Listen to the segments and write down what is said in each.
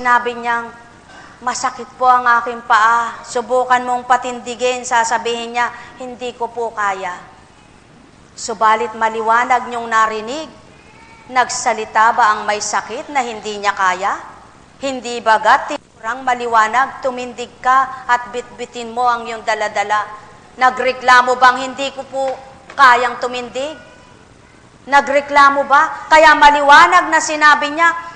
sinabi niyang, masakit po ang aking paa, subukan mong patindigin, sasabihin niya, hindi ko po kaya. Subalit maliwanag niyong narinig, nagsalita ba ang may sakit na hindi niya kaya? Hindi bagat tinurang maliwanag, tumindig ka at bitbitin mo ang iyong daladala. Nagreklamo bang hindi ko po kayang tumindig? Nagreklamo ba? Kaya maliwanag na sinabi niya,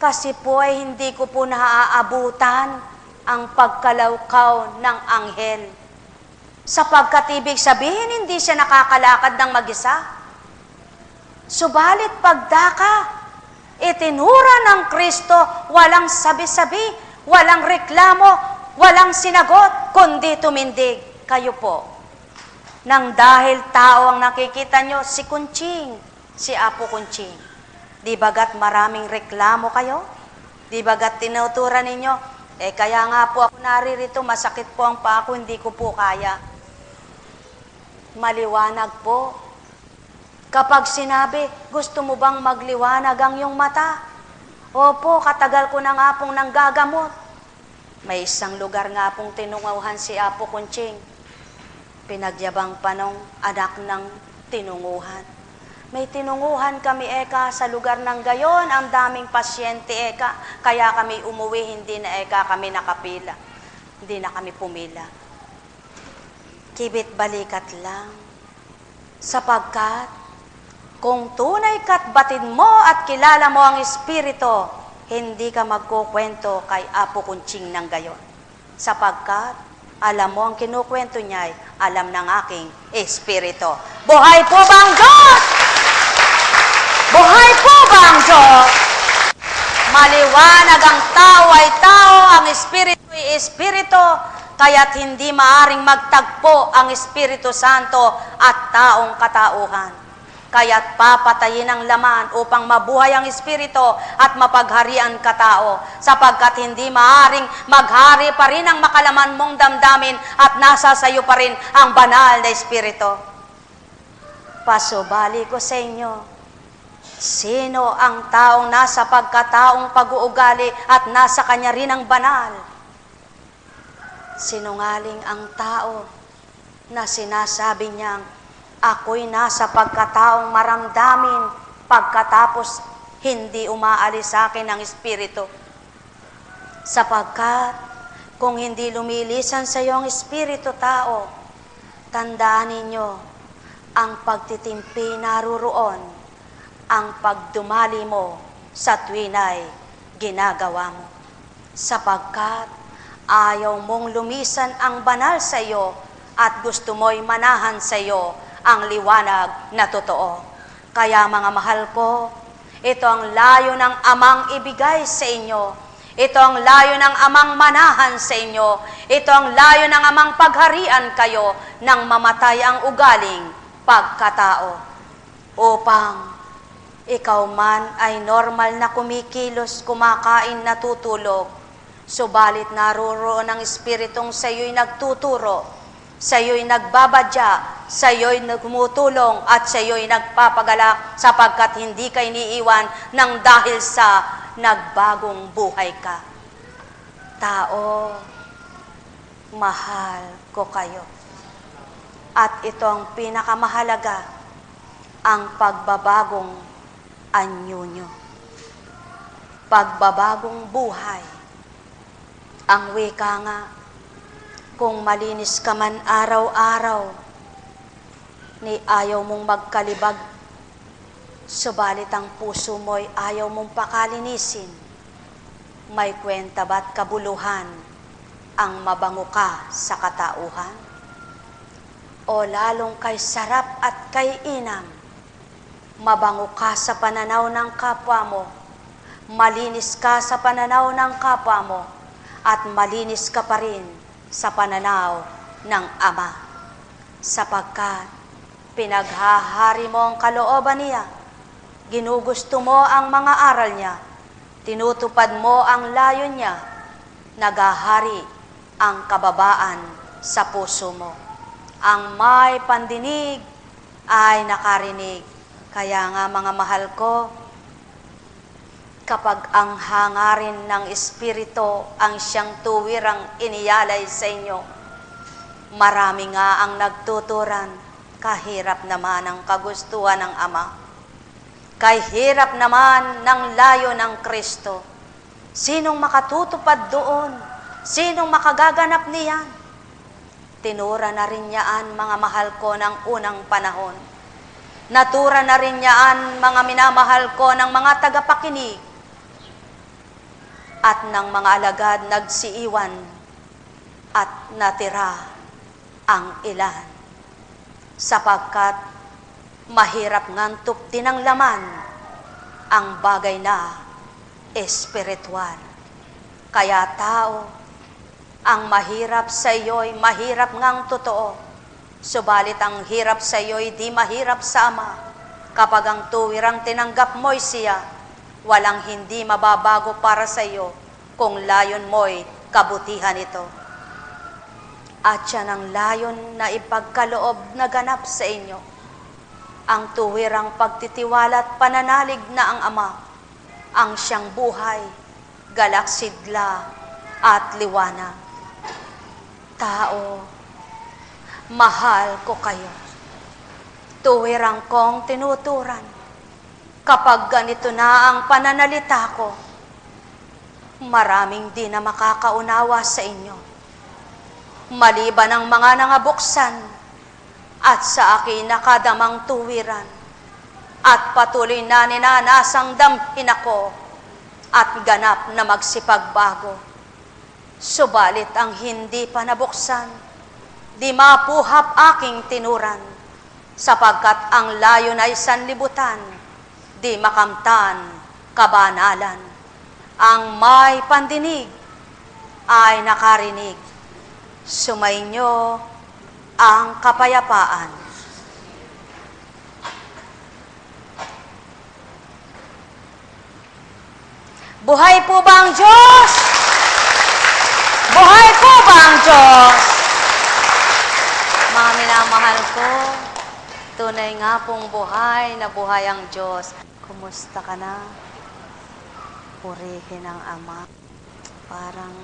kasi po ay hindi ko po naaabutan ang pagkalawkaw ng anghel. Sapagkat ibig sabihin, hindi siya nakakalakad ng mag-isa. Subalit pagdaka, itinura ng Kristo, walang sabi-sabi, walang reklamo, walang sinagot, kundi tumindig. Kayo po, nang dahil tao ang nakikita nyo, si Kunching, si Apo Kunching. Di bagat maraming reklamo kayo? Di bagat tinuturan ninyo? Kaya nga po ako naririto, masakit po ang paa ko, hindi ko po kaya. Maliwanag po. Kapag sinabi, gusto mo bang magliwanag ang iyong mata? Opo, katagal ko na nga pong nanggagamot. May isang lugar nga pong tinunguhan si Apo Kunching. Pinagyabang pa nung anak ng tinunguhan. May tinunguhan kami, sa lugar ng gayon, ang daming pasyente, kaya kami umuwi, hindi na, kami nakapila. Hindi na kami pumila. Kibit balikat lang. Sapagkat, kung tunay ka't batid mo at kilala mo ang Espiritu, hindi ka magkukwento kay Apo Kunching ng gayon. Sapagkat, alam mo ang kinukwento niya, alam ng aking Espiritu. Buhay po ba ang Diyos? Buhay po ba ang Diyos? Maliwanag ang tao ay tao, ang Espiritu ay Espiritu, kaya't hindi maaring magtagpo ang Espiritu Santo at taong katauhan. Kaya't papatayin ang laman upang mabuhay ang Espiritu at mapagharian katao, sapagkat hindi maaring maghari pa rin ang makalaman mong damdamin at nasa sayo pa rin ang banal na Espiritu. Pasubali ko sa inyo, sino ang taong nasa pagkataong pag-uugali at nasa kanya rin ang banal? Sinungaling ang tao na sinasabi niyang, ako'y nasa pagkataong maramdamin, pagkatapos hindi umaalis sa akin ang Espiritu. Sapagkat, kung hindi lumilisan sa iyo ang Espiritu tao, tandaan ninyo, ang pagtitimpi naruroon, ang pagdumali mo sa tuwina'y ginagawa mo. Sapagkat, ayaw mong lumisan ang banal sa iyo at gusto mo'y manahan sa iyo ang liwanag na totoo. Kaya mga mahal ko, ito ang layo ng Amang ibigay sa inyo. Ito ang layo ng Amang manahan sa inyo. Ito ang layo ng Amang pagharian kayo nang mamatay ang ugaling pagkatao. Upang ikaw man ay normal na kumikilos, kumakain, natutulog, subalit naroon ang Espiritong sa iyo'y nagtuturo, sa iyo'y nagbabadya, sa iyo'y nagmutulong, at sa iyo'y nagpapagalak, sapagkat hindi ka iniiwan ng dahil sa nagbagong buhay ka. Tao, mahal ko kayo. At ito ang pinakamahalaga, ang pagbabagong anyo nyo. Pagbabagong buhay. Ang wika nga, kung malinis ka man araw-araw, ni ayaw mong magkalibag, subalit ang puso mo'y ayaw mong pakalinisin, may kwenta ba't kabuluhan ang mabango ka sa katauhan? O lalong kay sarap at kay inam, mabango ka sa pananaw ng kapwa mo, malinis ka sa pananaw ng kapwa mo, at malinis ka pa rin sa pananaw ng Ama, sapagkat pinaghahari mo ang kalooban niya, ginugusto mo ang mga aral niya, tinutupad mo ang layo niya, nagahari ang kababaan sa puso mo. Ang may pandinig ay nakarinig. Kaya nga mga mahal ko, kapag ang hangarin ng Espiritu ang siyang tuwirang iniyalay sa inyo, marami nga ang nagtuturan, kahirap naman ang kagustuhan ng Ama. Kahirap naman ng layo ng Kristo. Sinong makatutupad doon? Sinong makagaganap niyan? Tinura na rin niyaan, mga mahal ko, ng unang panahon. Natura na rin niyaan, mga minamahal ko, ng mga tagapakinig. At ng mga alagad nagsiiwan at natira ang ilan. Sapagkat mahirap ngang tuptin ng laman ang bagay na espiritual. Kaya tao, ang mahirap sa iyo'y mahirap ngang totoo. Subalit ang hirap sa iyo'y di mahirap sa Ama. Kapag ang tuwirang tinanggap mo'y siya, walang hindi mababago para sa iyo kung layon mo'y kabutihan ito. At yan ang layon na ipagkaloob na ganap sa inyo. Ang tuwirang pagtitiwala at pananalig na ang Ama, ang siyang buhay, galak sigla at liwanag. Tao, mahal ko kayo. Tuwirang kong tinuturan. Kapag ganito na ang pananalita ko, maraming di na makakaunawa sa inyo. Maliban ang mga nangabuksan at sa akin nakadamang tuwiran at patuloy na ninanasang damhin ako at ganap na magsipagbago. Subalit ang hindi pa nabuksan, di mapuhap aking tinuran, sapagkat ang layo na sanlibutan, di makamtan kabanalan. Ang may pandinig ay nakarinig, sumainyo ang kapayapaan. Buhay po ba ang Diyos? Buhay po ba ang Diyos? Mga minamahal ko, tunay nga pong buhay na buhay ang Diyos. Kumusta ka na? Purihin ang Ama. Parang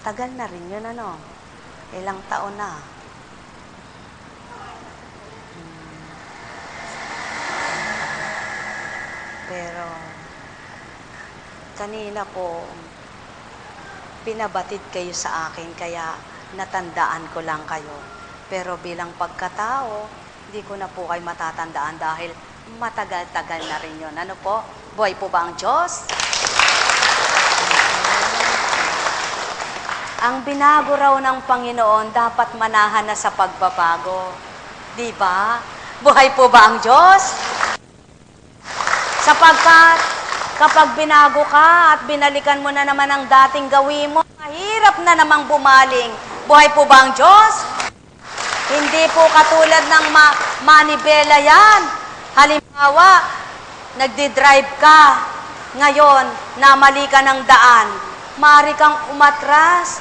tagal na rin yun, ano? Ilang taon na. Pero kanina po, pinabatid kayo sa akin, kaya natandaan ko lang kayo. Pero bilang pagkatao, hindi ko na po kayo matatandaan dahil matagal-tagal na rin yun. Ano po? Buhay po ba ang Diyos? Ang binago raw ng Panginoon dapat manahan na sa pagbabago. Di ba? Buhay po ba ang Diyos? Sapagkat kapag binago ka at binalikan mo na naman ang dating gawin mo, mahirap na namang bumaling. Buhay po ba ang Diyos? Hindi po katulad ng manibela yan. Halimbawa, nagdi-drive ka. Ngayon, namali ka ng daan. Maaari kang umatras.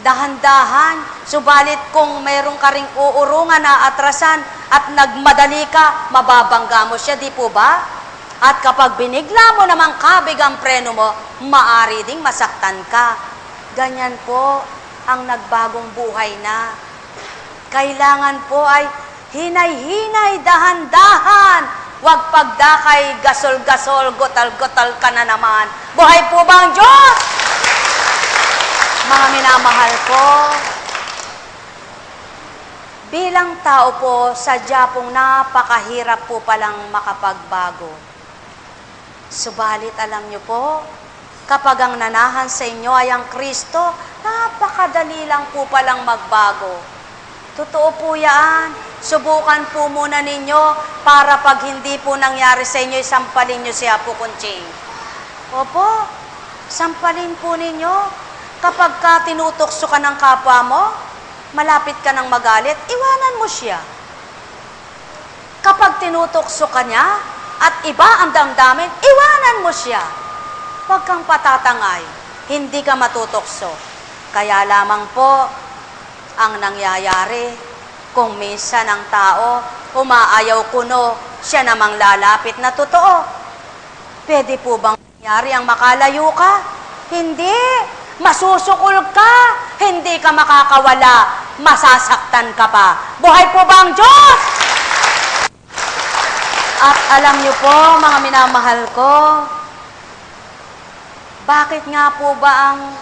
Dahan-dahan. Subalit kung mayroong ka ring uurungan na atrasan at nagmadali ka, mababangga mo siya, di po ba? At kapag binigla mo namang kabig ang preno mo, maari ding masaktan ka. Ganyan po ang nagbagong buhay na. Kailangan po ay hinay-hinay, dahan-dahan. Huwag pagdakay, gasol-gasol, gotal-gotal ka na naman. Buhay po ba ang Diyos? Mga minamahal ko, bilang tao po, sadya pong napakahirap po palang makapagbago. Subalit alam niyo po, kapag ang nanahan sa inyo ay ang Kristo, napakadali lang po palang magbago. Totoo po yan. Subukan po muna ninyo para pag hindi po nangyari sa inyo, sampalin nyo si Apo Kunching. Opo, sampalin po ninyo. Kapag ka tinutokso ka ng kapwa mo, malapit ka ng magalit, iwanan mo siya. Kapag tinutokso ka niya, at iba ang damdamin, iwanan mo siya. Huwag kang patatangay, hindi ka matutokso. Kaya lamang po, ang nangyayari, kung minsan ang tao, umaayaw kuno, siya namang lalapit na totoo. Pwede po bang mangyari ang makalayo ka? Hindi. Masusukol ka. Hindi ka makakawala. Masasaktan ka pa. Buhay po ba ang Diyos? At alam niyo po, mga minamahal ko, bakit nga po ba ang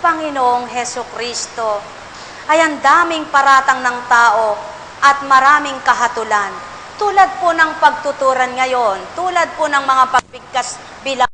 Panginoong Heso Kristo ay ang daming paratang ng tao at maraming kahatulan? Tulad po ng pagtuturan ngayon, tulad po ng mga pagbigkas bilang